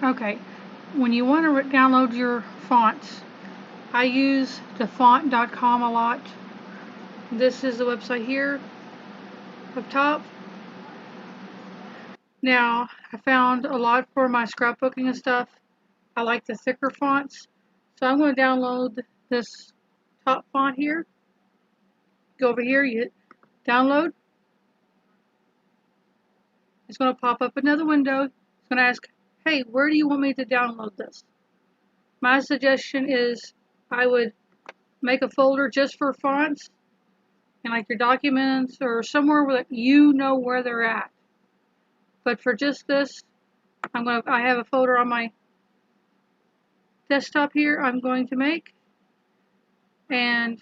Okay, when you want to download your fonts, I use thefont.com a lot. This is the website here up top. Now, I found a lot for my scrapbooking and stuff. I like the thicker fonts. So I'm going to download this top font here. Go over here, you hit download. It's going to pop up another window. It's going to ask, hey, where do you want me to download this? My suggestion is I would make a folder just for fonts and like your documents or somewhere where you know where they're at. But for just this, I have a folder on my desktop here I'm going to make, and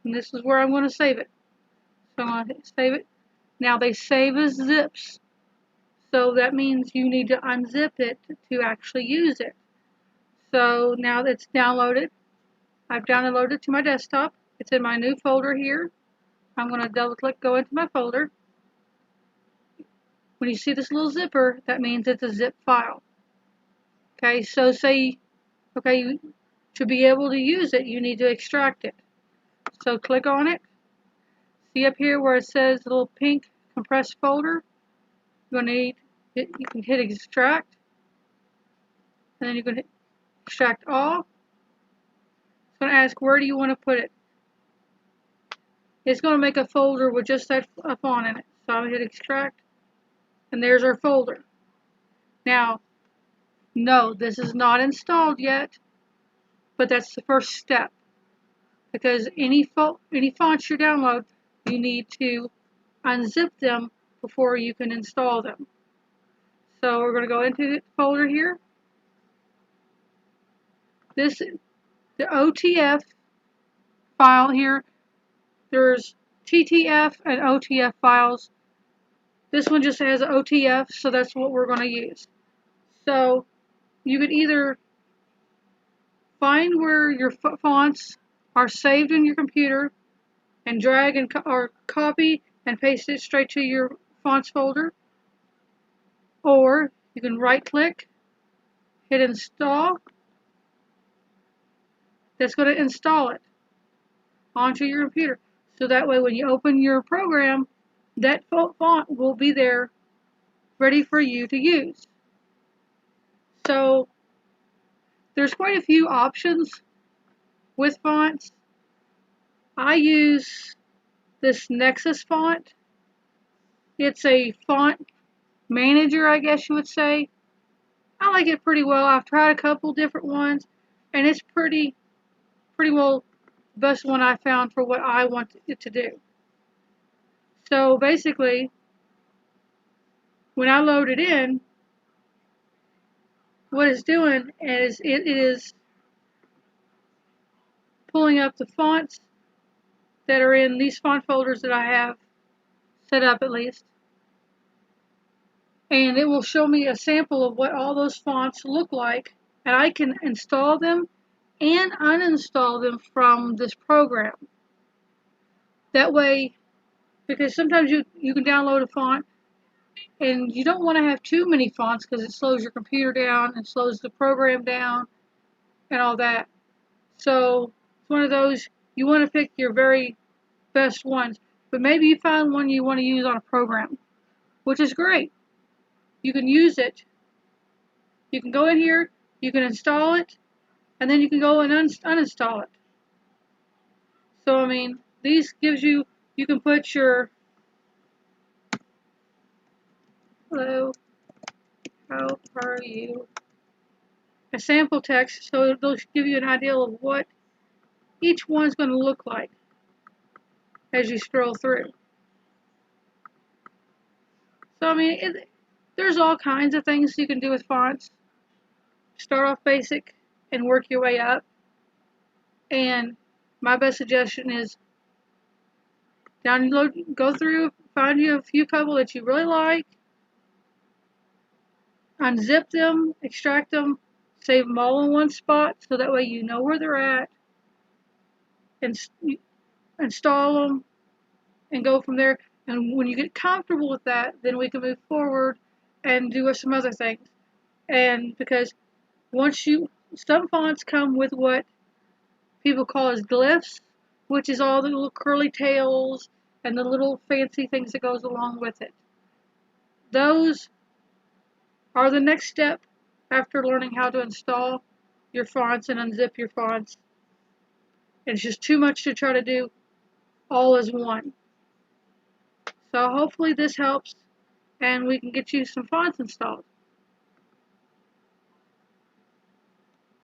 this is where I'm going to save it. So I'm going to save it. Now they save as zips, so that means you need to unzip it to actually use it. So now that it's downloaded, I've downloaded it to my desktop. It's in my new folder here. I'm going to double click, go into my folder. When you see this little zipper, that means it's a zip file. Okay, so to be able to use it, you need to extract it. So click on it. See up here where it says the little pink compressed folder? You're going to need, you can hit extract, and then you're going to hit extract all. It's going to ask where do you want to put it. It's going to make a folder with just that font in it. So I'll hit extract, and there's our folder. Now, no, this is not installed yet, but that's the first step. Because any fonts you download, you need to unzip them before you can install them. So we're going to go into the folder here. The OTF file here, there's TTF and OTF files. This one just has OTF, so that's what we're going to use. So you could either find where your fonts are saved in your computer and drag or copy and paste it straight to your fonts folder, or you can right click, hit install. That's going to install it onto your computer. So that way when you open your program, that font will be there ready for you to use. So there's quite a few options with fonts. I use this Nexus font. It's a font manager, I guess you would say. I like it pretty well. I've tried a couple different ones, and it's pretty well the best one I found for what I want it to do. So basically, when I load it in, what it's doing is it is pulling up the fonts that are in these font folders that I have set up at least. And it will show me a sample of what all those fonts look like, and I can install them and uninstall them from this program. That way, because sometimes you can download a font and you don't want to have too many fonts because it slows your computer down and slows the program down and all that. So it's one of those, you want to pick your very best ones, but maybe you find one you want to use on a program, which is great. You can use it. You can go in here, you can install it, and then you can go and uninstall it. So I mean, these gives you can put your hello, how are you? A sample text, so they'll give you an idea of what each one's going to look like as you scroll through. So I mean, there's all kinds of things you can do with fonts. Start off basic and work your way up. And my best suggestion is download, go through, find you a few couple that you really like, unzip them, extract them, save them all in one spot so that way you know where they're at, install them and go from there. And when you get comfortable with that, then we can move forward and do some other things. And because some fonts come with what people call as glyphs, which is all the little curly tails and the little fancy things that goes along with it. Those are the next step after learning how to install your fonts and unzip your fonts. It's just too much to try to do all as one. So hopefully this helps and we can get you some fonts installed.